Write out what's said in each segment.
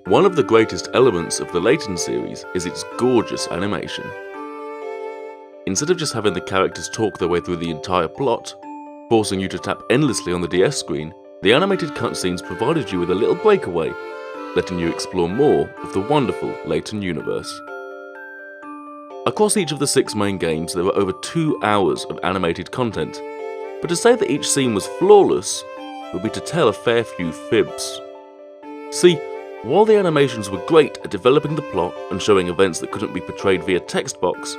One of the greatest elements of the Layton series is its gorgeous animation. Instead of just having the characters talk their way through the entire plot, forcing you to tap endlessly on the DS screen, the animated cutscenes provided you with a little breakaway, letting you explore more of the wonderful Layton universe. Across each of the 6 main games there were over 2 hours of animated content, but to say that each scene was flawless would be to tell a fair few fibs. See, while the animations were great at developing the plot and showing events that couldn't be portrayed via text box,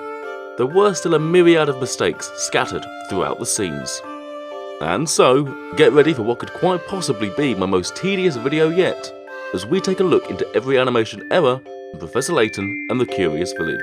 there were still a myriad of mistakes scattered throughout the scenes. And so, get ready for what could quite possibly be my most tedious video yet, as we take a look into every animation error in Professor Layton and the Curious Village.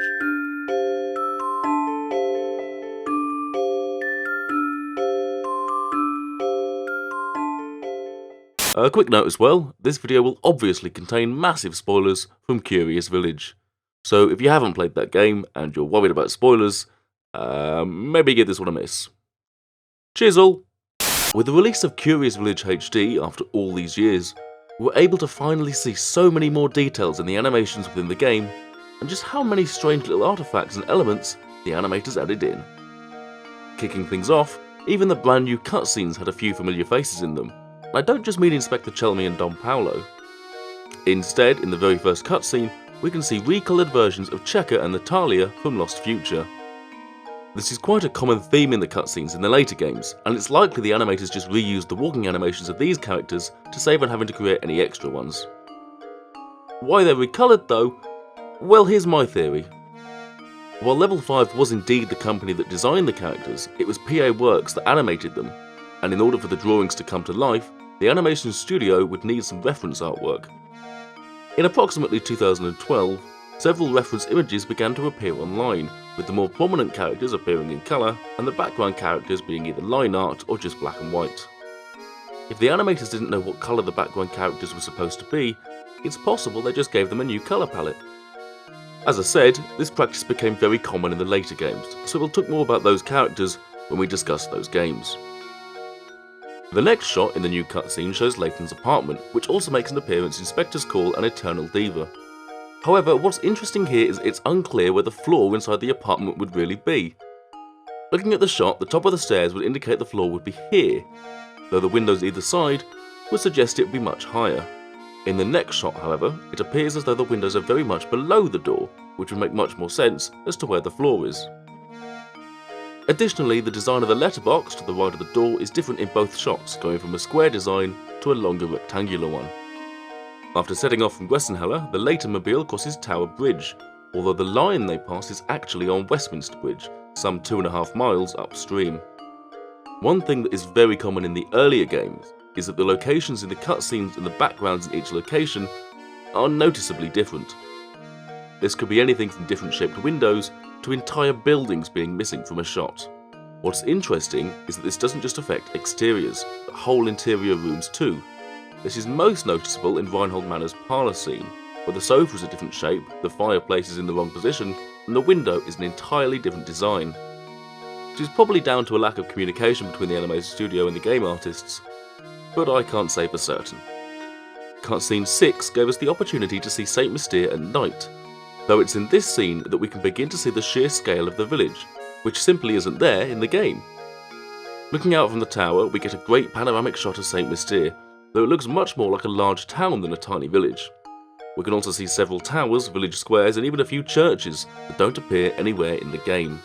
A quick note as well, this video will obviously contain massive spoilers from Curious Village. So if you haven't played that game and you're worried about spoilers, maybe give this one a miss. Cheers all! With the release of Curious Village HD after all these years, we were able to finally see so many more details in the animations within the game, and just how many strange little artifacts and elements the animators added in. Kicking things off, even the brand new cutscenes had a few familiar faces in them. I don't just mean Inspector Chelmy and Don Paolo. Instead, in the very first cutscene, we can see recoloured versions of Checker and Natalia from Lost Future. This is quite a common theme in the cutscenes in the later games, and it's likely the animators just reused the walking animations of these characters to save on having to create any extra ones. Why they're recoloured though? Well, here's my theory. While Level 5 was indeed the company that designed the characters, it was PA Works that animated them, and in order for the drawings to come to life, the animation studio would need some reference artwork. In approximately 2012, several reference images began to appear online, with the more prominent characters appearing in colour and the background characters being either line art or just black and white. If the animators didn't know what colour the background characters were supposed to be, it's possible they just gave them a new colour palette. As I said, this practice became very common in the later games, so we'll talk more about those characters when we discuss those games. The next shot in the new cutscene shows Layton's apartment, which also makes an appearance in Spectre's Call and Eternal Diva. However, what's interesting here is it's unclear where the floor inside the apartment would really be. Looking at the shot, the top of the stairs would indicate the floor would be here, though the windows either side would suggest it would be much higher. In the next shot, however, it appears as though the windows are very much below the door, which would make much more sense as to where the floor is. Additionally, the design of the letterbox to the right of the door is different in both shots, going from a square design to a longer rectangular one. After setting off from Gressenheller, the Laytonmobile crosses Tower Bridge, although the line they pass is actually on Westminster Bridge, some 2.5 miles upstream. One thing that is very common in the earlier games is that the locations in the cutscenes and the backgrounds in each location are noticeably different. This could be anything from different shaped windows to entire buildings being missing from a shot. What's interesting is that this doesn't just affect exteriors, but whole interior rooms too. This is most noticeable in Reinhold Manor's parlour scene, where the sofa is a different shape, the fireplace is in the wrong position, and the window is an entirely different design. Which is probably down to a lack of communication between the animation studio and the game artists, but I can't say for certain. Cutscene 6 gave us the opportunity to see Saint Mystere at night, though it's in this scene that we can begin to see the sheer scale of the village, which simply isn't there in the game. Looking out from the tower, we get a great panoramic shot of Saint Mystere, though it looks much more like a large town than a tiny village. We can also see several towers, village squares, and even a few churches that don't appear anywhere in the game.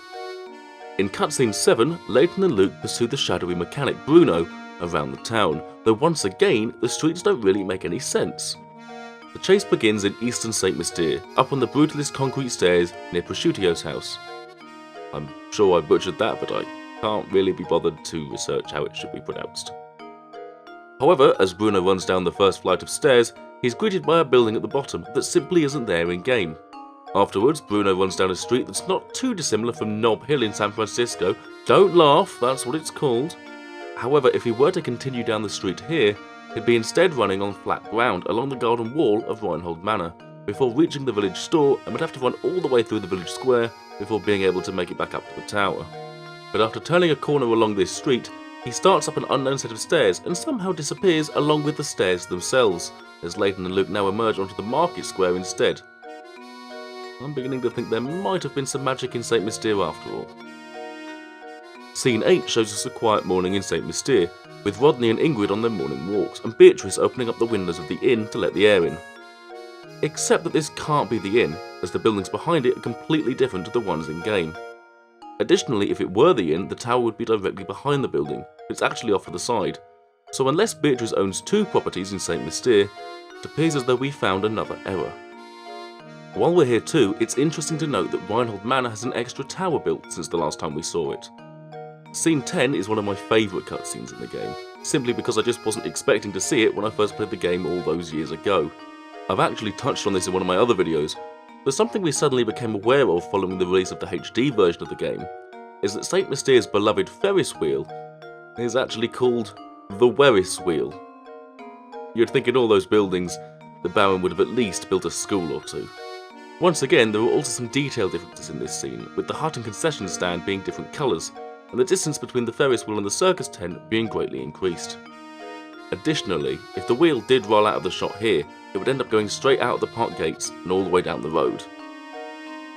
In cutscene 7, Layton and Luke pursue the shadowy mechanic Bruno around the town, though once again, the streets don't really make any sense. The chase begins in eastern Saint Mystere, up on the brutalist concrete stairs near Prosciutto's house. I'm sure I butchered that, but I can't really be bothered to research how it should be pronounced. However, as Bruno runs down the first flight of stairs, he's greeted by a building at the bottom that simply isn't there in game. Afterwards, Bruno runs down a street that's not too dissimilar from Nob Hill in San Francisco. Don't laugh, that's what it's called. However, if he were to continue down the street here, he'd be instead running on flat ground along the garden wall of Reinhold Manor, before reaching the village store and would have to run all the way through the village square before being able to make it back up to the tower. But after turning a corner along this street, He starts up an unknown set of stairs and somehow disappears along with the stairs themselves, as Layton and Luke now emerge onto the market square instead. I'm beginning to think there might have been some magic in St. Mystere after all. Scene 8 shows us a quiet morning in St. Mystere, with Rodney and Ingrid on their morning walks, and Beatrice opening up the windows of the inn to let the air in. Except that this can't be the inn, as the buildings behind it are completely different to the ones in-game. Additionally, if it were the inn, the tower would be directly behind the building, but it's actually off to the side. So unless Beatrice owns 2 properties in St. Mystere, it appears as though we found another error. While we're here too, it's interesting to note that Reinhold Manor has an extra tower built since the last time we saw it. Scene 10 is one of my favourite cutscenes in the game, simply because I just wasn't expecting to see it when I first played the game all those years ago. I've actually touched on this in one of my other videos, but something we suddenly became aware of following the release of the HD version of the game is that St. Mystere's beloved Ferris wheel is actually called the Werris wheel. You'd think in all those buildings, the Baron would have at least built a school or 2. Once again, there are also some detail differences in this scene, with the hut and concession stand being different colours, and the distance between the Ferris wheel and the circus tent being greatly increased. Additionally, if the wheel did roll out of the shot here, it would end up going straight out of the park gates and all the way down the road.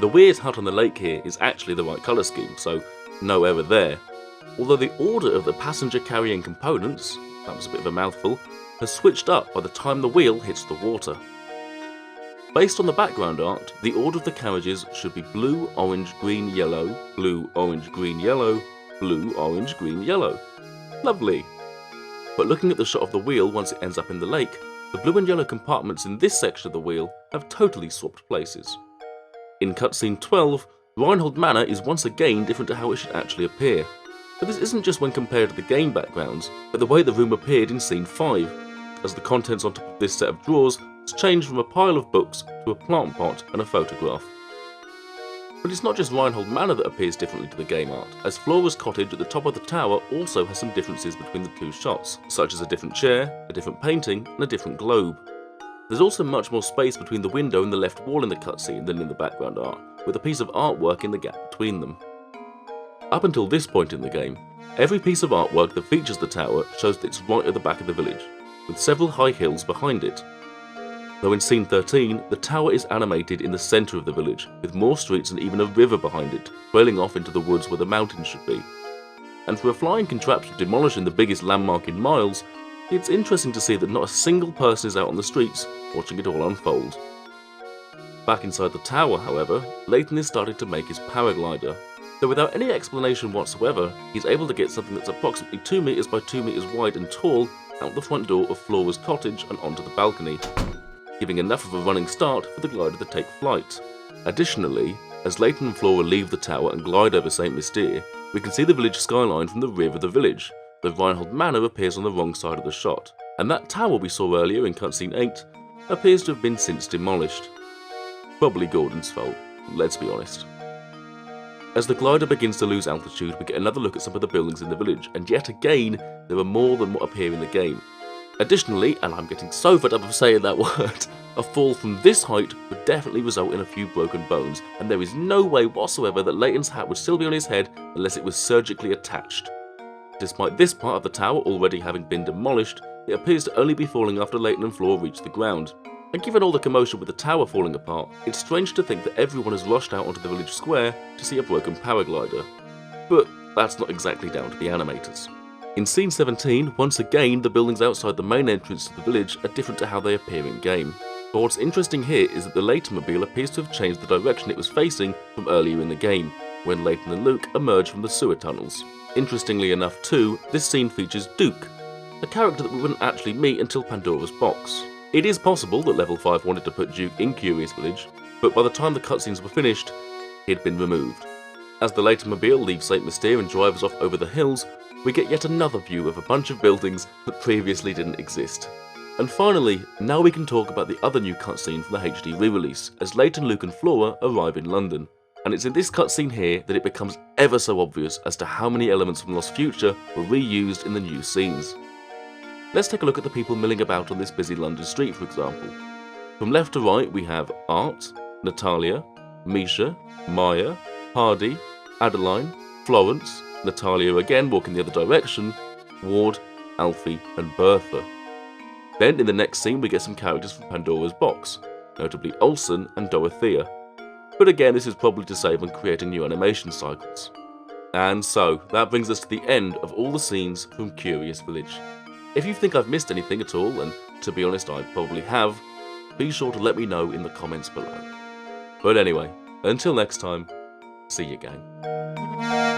The weird hut on the lake here is actually the right colour scheme, so no error there, although the order of the passenger carrying components, that was a bit of a mouthful, has switched up by the time the wheel hits the water. Based on the background art, the order of the carriages should be blue, orange, green, yellow, blue, orange, green, yellow, blue, orange, green, yellow. Lovely! But looking at the shot of the wheel once it ends up in the lake, the blue and yellow compartments in this section of the wheel have totally swapped places. In cutscene 12, Reinhold Manor is once again different to how it should actually appear, but this isn't just when compared to the game backgrounds, but the way the room appeared in scene 5, as the contents on top of this set of drawers has changed from a pile of books to a plant pot and a photograph. But it's not just Reinhold Manor that appears differently to the game art, as Flora's cottage at the top of the tower also has some differences between the 2 shots, such as a different chair, a different painting, and a different globe. There's also much more space between the window and the left wall in the cutscene than in the background art, with a piece of artwork in the gap between them. Up until this point in the game, every piece of artwork that features the tower shows that it's right at the back of the village, with several high hills behind it. Though in scene 13, the tower is animated in the centre of the village, with more streets and even a river behind it, trailing off into the woods where the mountains should be. And for a flying contraption demolishing the biggest landmark in miles, it's interesting to see that not a single person is out on the streets watching it all unfold. Back inside the tower, however, Layton is starting to make his paraglider, though without any explanation whatsoever, he's able to get something that's approximately 2 meters by 2 meters wide and tall out the front door of Flora's cottage and onto the balcony, giving enough of a running start for the glider to take flight. Additionally, as Layton and Flora leave the tower and glide over St. Mystere, we can see the village skyline from the rear of the village, though Reinhold Manor appears on the wrong side of the shot, and that tower we saw earlier in cutscene 8 appears to have been since demolished. Probably Gordon's fault, let's be honest. As the glider begins to lose altitude, we get another look at some of the buildings in the village, and yet again, there are more than what appear in the game. Additionally, and I'm getting so fed up of saying that word, a fall from this height would definitely result in a few broken bones, and there is no way whatsoever that Layton's hat would still be on his head unless it was surgically attached. Despite this part of the tower already having been demolished, it appears to only be falling after Layton and Flora reach the ground. And given all the commotion with the tower falling apart, it's strange to think that everyone has rushed out onto the village square to see a broken paraglider. But that's not exactly down to the animators. In scene 17, once again the buildings outside the main entrance to the village are different to how they appear in game. But what's interesting here is that the Layton-mobile appears to have changed the direction it was facing from earlier in the game, when Layton and Luke emerge from the sewer tunnels. Interestingly enough too, this scene features Duke, a character that we wouldn't actually meet until Pandora's Box. It is possible that Level 5 wanted to put Duke in Curious Village, but by the time the cutscenes were finished, he'd been removed. As the Layton-mobile leaves St. Mystere and drives off over the hills, we get yet another view of a bunch of buildings that previously didn't exist. And finally, now we can talk about the other new cutscene from the HD re-release, as Layton, Luke and Flora arrive in London. And it's in this cutscene here that it becomes ever so obvious as to how many elements from Lost Future were reused in the new scenes. Let's take a look at the people milling about on this busy London street, for example. From left to right we have Art, Natalia, Misha, Maya, Hardy, Adeline, Florence, Natalia again walking the other direction, Ward, Alfie, and Bertha. Then in the next scene we get some characters from Pandora's box, notably Olsen and Dorothea, but again this is probably to save on creating new animation cycles. And so, that brings us to the end of all the scenes from Curious Village. If you think I've missed anything at all, and to be honest I probably have, be sure to let me know in the comments below. But anyway, until next time, see you gang.